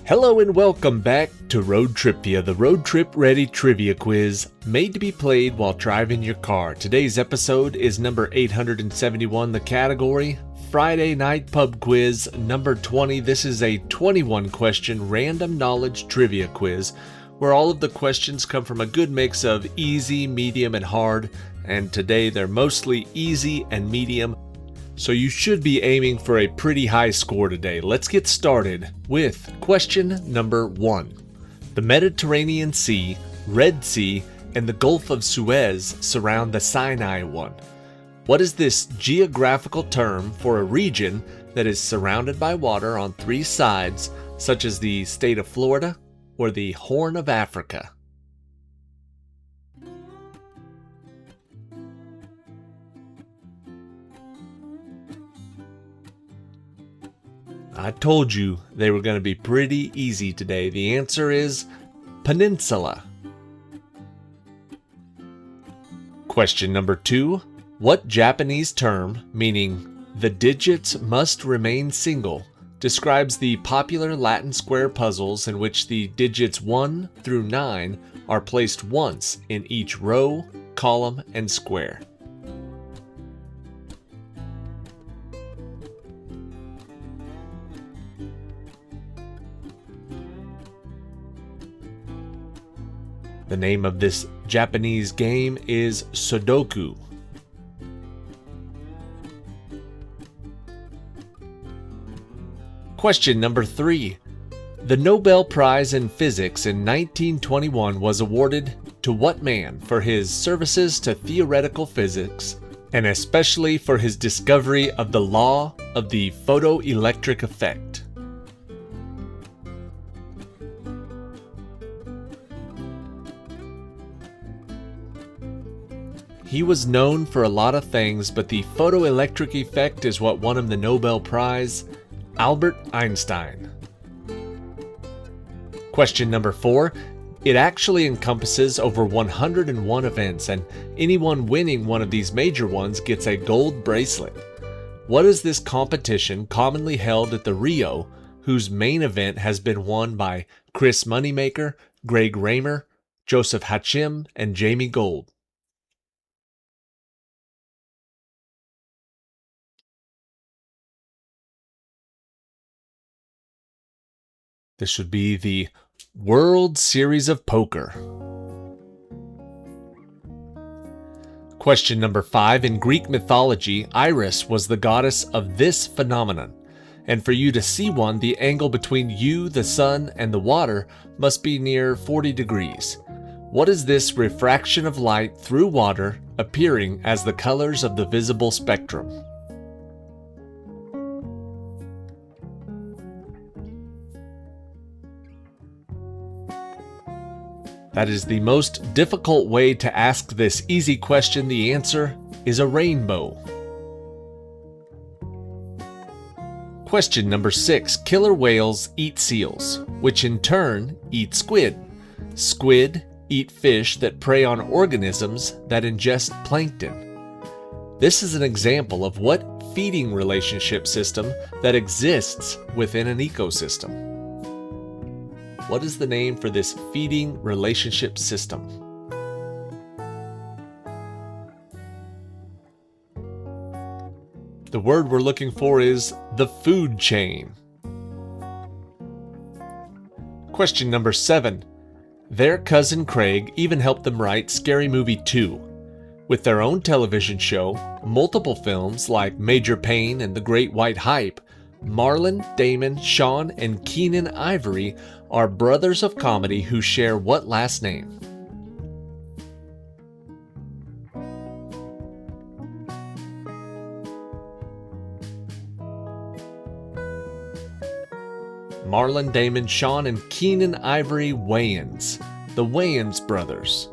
Hello and welcome back to ROADTRIpVIA, the road trip ready trivia quiz made to be played while driving your car. Today's episode is number 871, the category Friday Night Pub Quiz number 20. This is a 21 question random knowledge trivia quiz where all of the questions come from a good mix of easy, medium, and hard, and today they're mostly easy and medium. So you should be aiming for a pretty high score today. Let's get started with question number 1. The Mediterranean Sea, Red Sea, and the Gulf of Suez surround the Sinai one. What is this geographical term for a region that is surrounded by water on 3 sides, such as the state of Florida or the Horn of Africa? I told you they were going to be pretty easy today. The answer is peninsula. Question number 2. What Japanese term, meaning the digits must remain single, describes the popular Latin square puzzles in which the digits 1 through 9 are placed once in each row, column, and square? The name of this Japanese game is Sudoku. Question number 3. The Nobel Prize in Physics in 1921 was awarded to what man for his services to theoretical physics, and especially for his discovery of the law of the photoelectric effect? He was known for a lot of things, but the photoelectric effect is what won him the Nobel Prize. Albert Einstein. Question number 4. It actually encompasses over 101 events, and anyone winning one of these major ones gets a gold bracelet. What is this competition commonly held at the Rio, whose main event has been won by Chris Moneymaker, Greg Raymer, Joseph Hachim, and Jamie Gold? This would be the World Series of Poker. Question number 5. In Greek mythology, Iris was the goddess of this phenomenon. And for you to see one, the angle between you, the sun, and the water must be near 40 degrees. What is this refraction of light through water appearing as the colors of the visible spectrum? That is the most difficult way to ask this easy question. The answer is a rainbow. Question number 6. Killer whales eat seals, which in turn eat squid. Squid eat fish that prey on organisms that ingest plankton. This is an example of what feeding relationship system that exists within an ecosystem. What is the name for this feeding relationship system? The word we're looking for is the food chain. Question number 7. Their cousin Craig even helped them write Scary Movie 2. With their own television show, multiple films like Major Payne and The Great White Hype, Marlon, Damon, Sean, and Keenan Ivory are brothers of comedy who share what last name? Marlon, Damon, Sean, and Keenan Ivory Wayans, the Wayans brothers.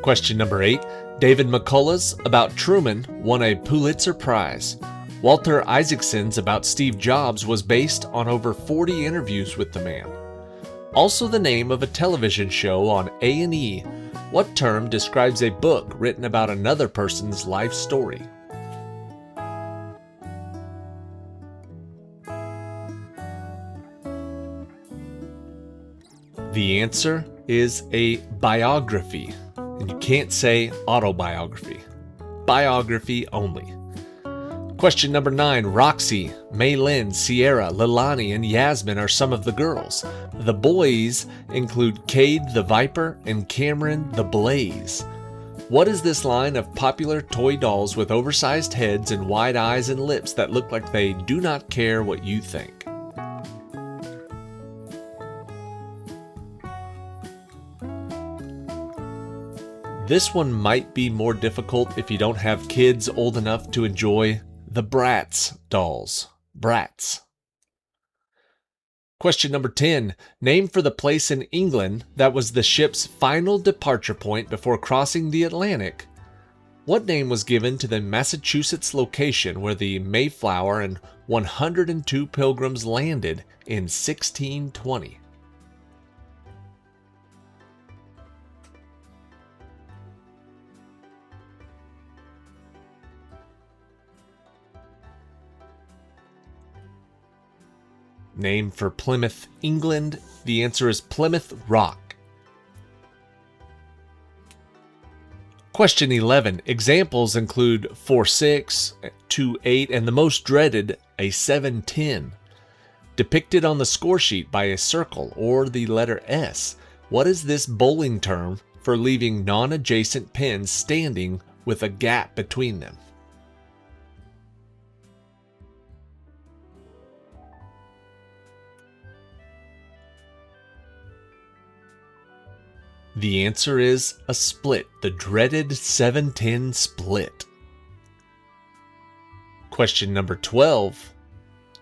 Question number 8. David McCullough's About Truman won a Pulitzer Prize. Walter Isaacson's About Steve Jobs was based on over 40 interviews with the man. Also the name of a television show on A&E. What term describes a book written about another person's life story? The answer is a biography, and you can't say autobiography. Biography only. Question number 9. Roxy, Maylin, Sierra, Lilani, and Yasmin are some of the girls. The boys include Cade the Viper and Cameron the Blaze. What is this line of popular toy dolls with oversized heads and wide eyes and lips that look like they do not care what you think? This one might be more difficult if you don't have kids old enough to enjoy the Bratz dolls. Bratz. Question number 10. Name for the place in England that was the ship's final departure point before crossing the Atlantic. What name was given to the Massachusetts location where the Mayflower and 102 pilgrims landed in 1620? Name for Plymouth, England. The answer is Plymouth Rock. Question 11. Examples include 4-6, 2-8, and the most dreaded, a 7-10. Depicted on the score sheet by a circle or the letter S, what is this bowling term for leaving non-adjacent pins standing with a gap between them? The answer is a split, the dreaded 7-10 split. Question number 12.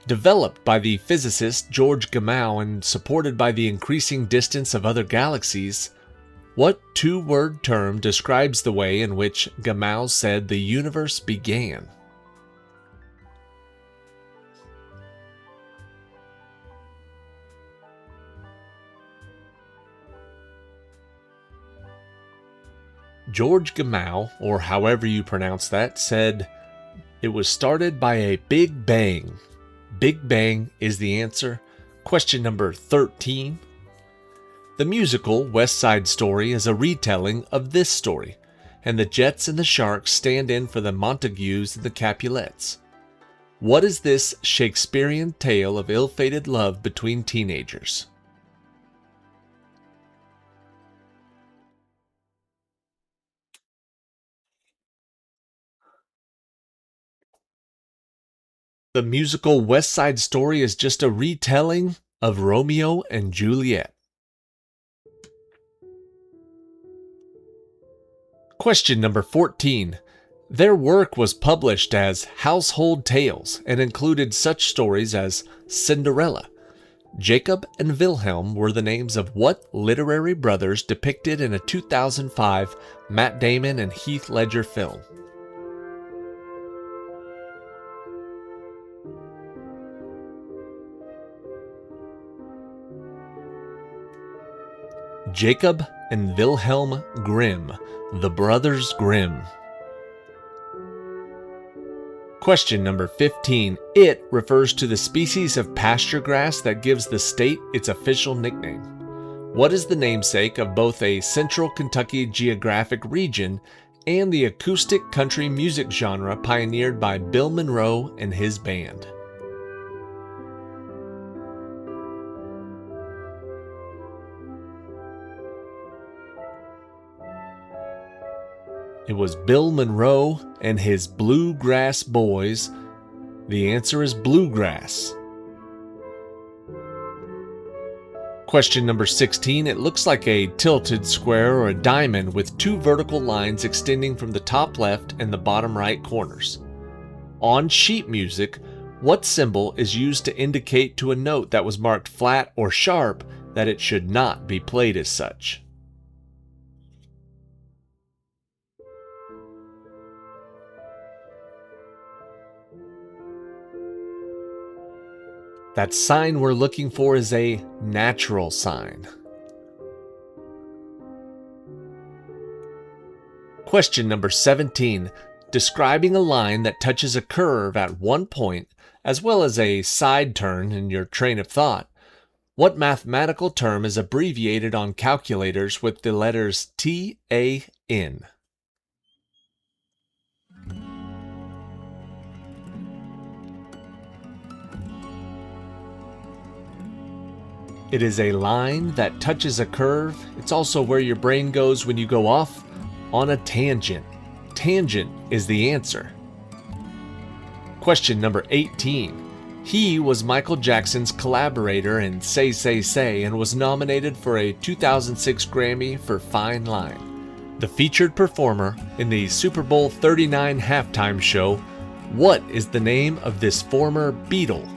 Developed by the physicist George Gamow and supported by the increasing distance of other galaxies, what two-word term describes the way in which Gamow said the universe began? George Gamow, or however you pronounce that, said it was started by a Big Bang. Big Bang is the answer. Question number 13. The musical West Side Story is a retelling of this story, and the Jets and the Sharks stand in for the Montagues and the Capulets. What is this Shakespearean tale of ill-fated love between teenagers? The musical West Side Story is just a retelling of Romeo and Juliet. Question number 14. Their work was published as Household Tales and included such stories as Cinderella. Jacob and Wilhelm were the names of what literary brothers depicted in a 2005 Matt Damon and Heath Ledger film? Jacob and Wilhelm Grimm, the Brothers Grimm. Question number 15. It refers to the species of pasture grass that gives the state its official nickname. What is the namesake of both a central Kentucky geographic region and the acoustic country music genre pioneered by Bill Monroe and his band? It was Bill Monroe and his Bluegrass Boys. The answer is bluegrass. Question number 16. It looks like a tilted square or a diamond with two vertical lines extending from the top left and the bottom right corners. On sheet music, what symbol is used to indicate to a note that was marked flat or sharp that it should not be played as such? That sign we're looking for is a natural sign. Question number 17. Describing a line that touches a curve at one point, as well as a side turn in your train of thought. What mathematical term is abbreviated on calculators with the letters TAN? It is a line that touches a curve. It's also where your brain goes when you go off on a tangent. Tangent is the answer. Question number 18. He was Michael Jackson's collaborator in Say Say Say and was nominated for a 2006 Grammy for Fine Line. The featured performer in the Super Bowl 39 halftime show. What is the name of this former Beatle?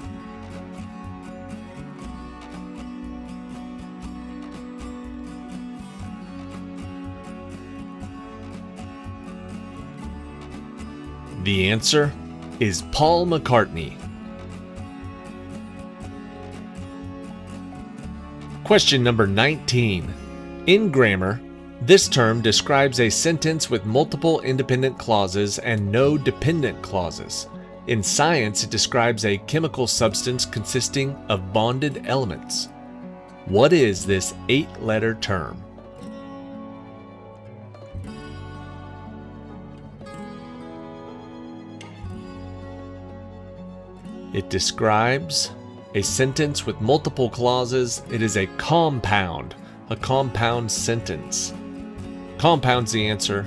The answer is Paul McCartney. Question number 19. In grammar, this term describes a sentence with multiple independent clauses and no dependent clauses. In science, it describes a chemical substance consisting of bonded elements. What is this 8-letter term? It describes a sentence with multiple clauses. It is a compound sentence. Compound's the answer.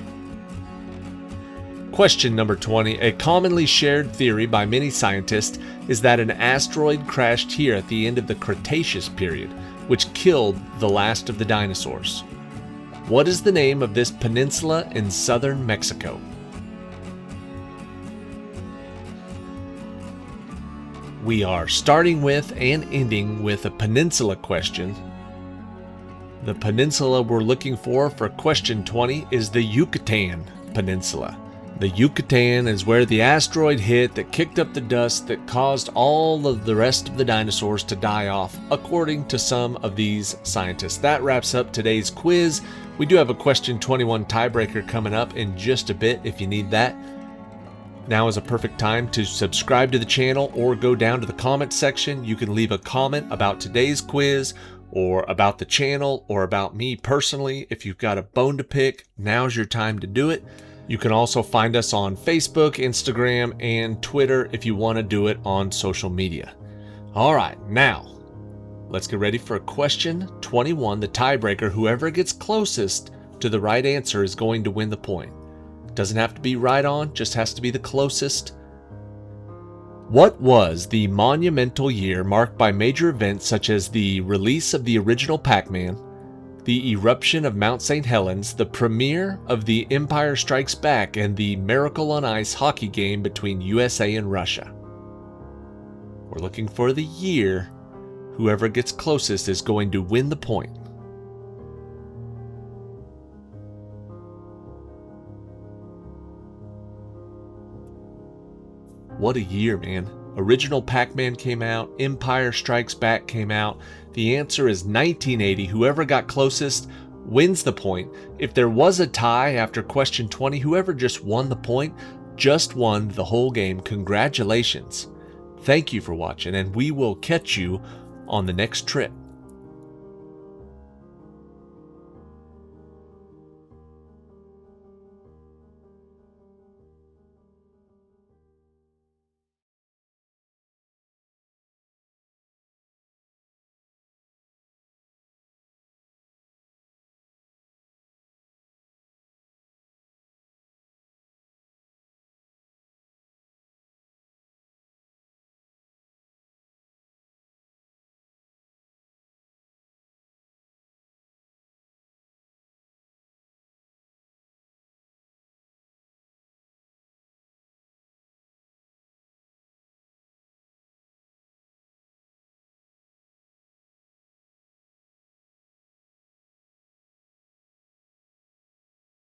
Question number 20. A commonly shared theory by many scientists is that an asteroid crashed here at the end of the Cretaceous period, which killed the last of the dinosaurs. What is the name of this peninsula in southern Mexico? We are starting with and ending with a peninsula question. The peninsula we're looking for question 20 is the Yucatan Peninsula. The Yucatan is where the asteroid hit that kicked up the dust that caused all of the rest of the dinosaurs to die off, according to some of these scientists. That wraps up today's quiz. We do have a question 21 tiebreaker coming up in just a bit if you need that. Now is a perfect time to subscribe to the channel or go down to the comment section. You can leave a comment about today's quiz or about the channel or about me personally. If you've got a bone to pick, now's your time to do it. You can also find us on Facebook, Instagram, and Twitter if you want to do it on social media. All right, now let's get ready for question 21, the tiebreaker. Whoever gets closest to the right answer is going to win the point. Doesn't have to be right on, just has to be the closest. What was the monumental year marked by major events such as the release of the original Pac-Man, the eruption of Mount St. Helens, the premiere of The Empire Strikes Back, and the Miracle on Ice hockey game between USA and Russia? We're looking for the year. Whoever gets closest is going to win the point. What a year, man. Original Pac-Man came out, Empire Strikes Back came out. The answer is 1980. Whoever got closest wins the point. If there was a tie after question 20, whoever just won the point just won the whole game. Congratulations. Thank you for watching, and we will catch you on the next trip.